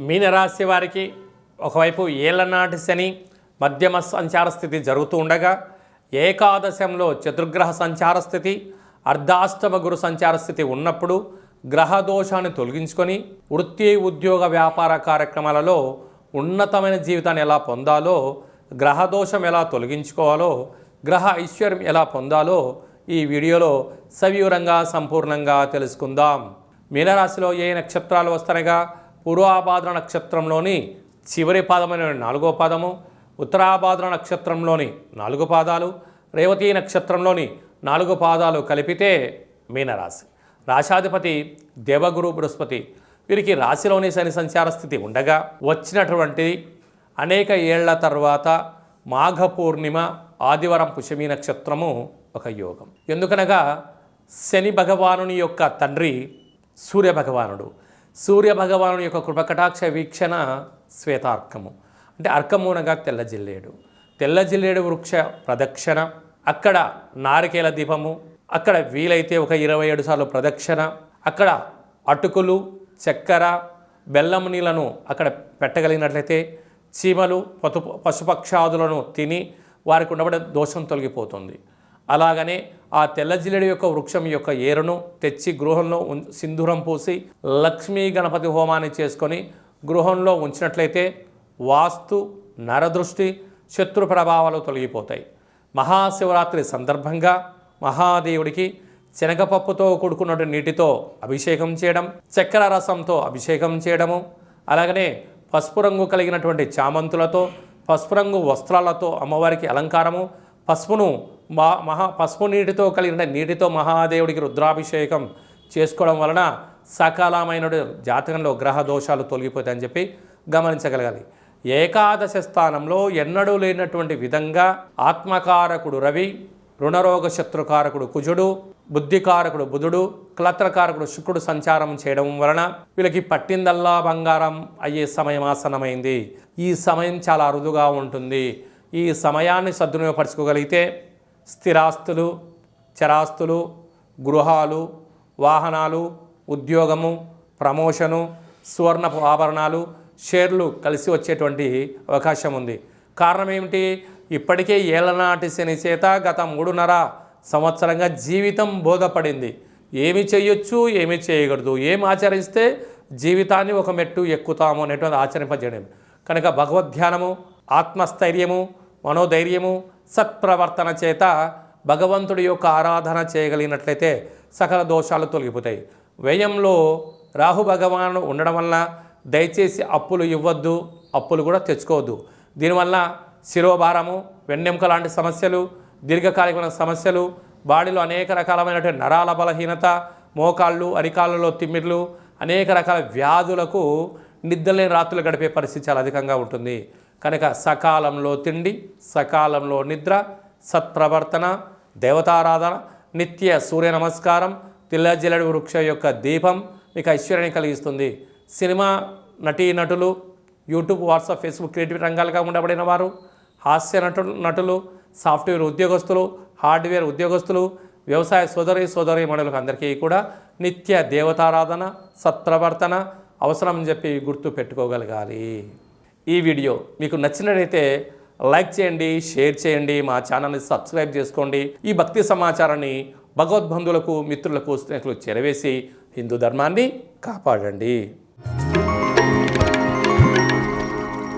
మీనరాశి వారికి ఒకవైపు ఏళ్లనాటి శని మధ్యమ సంచార స్థితి జరుగుతూ ఉండగా ఏకాదశంలో చతుర్గ్రహ సంచార స్థితి అర్ధాష్టమ గురు సంచార స్థితి ఉన్నప్పుడు గ్రహ దోషాన్ని తొలగించుకొని వృత్తి ఉద్యోగ వ్యాపార కార్యక్రమాలలో ఉన్నతమైన జీవితాన్ని ఎలా పొందాలో, గ్రహ దోషం ఎలా తొలగించుకోవాలో, గ్రహ ఐశ్వర్యం ఎలా పొందాలో ఈ వీడియోలో సవివరంగా సంపూర్ణంగా తెలుసుకుందాం. మీనరాశిలో ఏ నక్షత్రాలు వస్తాయనగా పూర్వాభాద్ర నక్షత్రంలోని చివరి పాదమైన 4వ పాదము, ఉత్తరాభాద్ర నక్షత్రంలోని 4 పాదాలు, రేవతి నక్షత్రంలోని 4 పాదాలు కలిపితే మీనరాశి. రాశాధిపతి దేవగురు బృహస్పతి. వీరికి రాశిలోని శని సంచార స్థితి ఉండగా వచ్చినటువంటి అనేక ఏళ్ల తర్వాత మాఘ పూర్ణిమ ఆదివారం పుష్యమి నక్షత్రము ఒక యోగం. ఎందుకనగా శని భగవానుని యొక్క తండ్రి సూర్యభగవానుడు. సూర్యభగవానుని యొక్క కృపకటాక్ష వీక్షణ శ్వేతార్కము, అంటే అర్కమూనగా తెల్ల జిల్లేడు. తెల్ల జిల్లేడు వృక్ష ప్రదక్షిణ, అక్కడ నారికేల దీపము, అక్కడ వీలైతే ఒక 27 సార్లు ప్రదక్షిణ, అక్కడ అటుకులు, చక్కెర, బెల్లం నీళ్ళను అక్కడ పెట్టగలిగినట్లయితే చీమలు పశుపక్షాదులను తిని వారికి ఉండబడే దోషం తొలగిపోతుంది. అలాగనే ఆ తెల్ల జిల్లేడు యొక్క వృక్షం యొక్క ఏరును తెచ్చి గృహంలో సింధూరం పూసి లక్ష్మీ గణపతి హోమాన్ని చేసుకొని గృహంలో ఉంచినట్లయితే వాస్తు, నరదృష్టి, శత్రు ప్రభావాలు తొలగిపోతాయి. మహాశివరాత్రి సందర్భంగా మహాదేవుడికి శనగపప్పుతో కూడుకున్న నీటితో అభిషేకం చేయడం, చక్కెర రసంతో అభిషేకం చేయడము, అలాగనే పసుపు రంగు కలిగినటువంటి చామంతులతో, పసుపు రంగు వస్త్రాలతో అమ్మవారికి అలంకారము, పసుపు నీటితో కలిగిన నీటితో మహాదేవుడికి రుద్రాభిషేకం చేసుకోవడం వలన సకాలమైన జాతకంలో గ్రహ దోషాలు తొలగిపోతాయని చెప్పి గమనించగలగాలి. ఏకాదశ స్థానంలో ఎన్నడూ లేనటువంటి విధంగా ఆత్మకారకుడు రవి, రుణరోగ శత్రుకారకుడు కుజుడు, బుద్ధికారకుడు బుధుడు, క్లత్రకారకుడు శుక్రుడు సంచారం చేయడం వలన వీళ్ళకి పట్టిందల్లా బంగారం అయ్యే సమయం ఆసన్నమైంది. ఈ సమయం చాలా అరుదుగా ఉంటుంది. ఈ సమయాన్ని సద్వినియోగపరచుకోగలిగితే స్థిరాస్తులు, చరాస్తులు, గృహాలు, వాహనాలు, ఉద్యోగము, ప్రమోషను, సువర్ణపు ఆభరణాలు, షేర్లు కలిసి వచ్చేటువంటి అవకాశం ఉంది. కారణం ఏమిటి? ఇప్పటికే ఏళ్లనాటి శని చేత గత 3.5 సంవత్సరంగా జీవితం బోధపడింది. ఏమి చేయొచ్చు, ఏమి చేయకూడదు, ఏం ఆచరిస్తే జీవితాన్ని ఒక మెట్టు ఎక్కుతాము అనేటువంటి ఆచరింపజేయడం. కనుక భగవద్ధ్యానము, ఆత్మస్థైర్యము, మనోధైర్యము, సత్ప్రవర్తన చేత భగవంతుడి యొక్క ఆరాధన చేయగలిగినట్లయితే సకల దోషాలు తొలగిపోతాయి. వ్యయంలో రాహు భగవాను ఉండడం వల్ల దయచేసి అప్పులు ఇవ్వద్దు, అప్పులు కూడా తెచ్చుకోవద్దు. దీనివల్ల శిరోభారము, వెన్నెముక లాంటి సమస్యలు, దీర్ఘకాలికమైన సమస్యలు, బాడీలో అనేక రకాలమైనటువంటి నరాల బలహీనత, మోకాళ్ళు, అరికాళ్ళలో తిమ్మిర్లు, అనేక రకాల వ్యాధులకు నిద్రలేని రాత్రులు గడిపే పరిస్థితి చాలా అధికంగా ఉంటుంది. కనుక సకాలంలో తిండి, సకాలంలో నిద్ర, సత్ప్రవర్తన, దేవతారాధన, నిత్య సూర్య నమస్కారం, తెల్ల జిల్లేడు వృక్ష యొక్క దీపం మీకు ఐశ్వర్యాన్ని కలిగిస్తుంది. సినిమా నటీనటులు, యూట్యూబ్, వాట్సాప్, ఫేస్బుక్ క్రియేటివ్ రంగాలుగా ఉండబడిన వారు, హాస్య నటులు, సాఫ్ట్వేర్ ఉద్యోగస్తులు, హార్డ్వేర్ ఉద్యోగస్తులు, వ్యవసాయ సోదరీమణులకు అందరికీ కూడా నిత్య దేవతారాధన, సత్ప్రవర్తన అవసరం అని చెప్పి గుర్తు పెట్టుకోగలగాలి. ఈ వీడియో మీకు నచ్చినట్లయితే లైక్ చేయండి, షేర్ చేయండి, మా ఛానల్ని సబ్స్క్రైబ్ చేసుకోండి. ఈ భక్తి సమాచారాన్ని భగవద్బంధువులకు, మిత్రులకు, స్నేహితులకు చేరవేసి హిందూ ధర్మాన్ని కాపాడండి.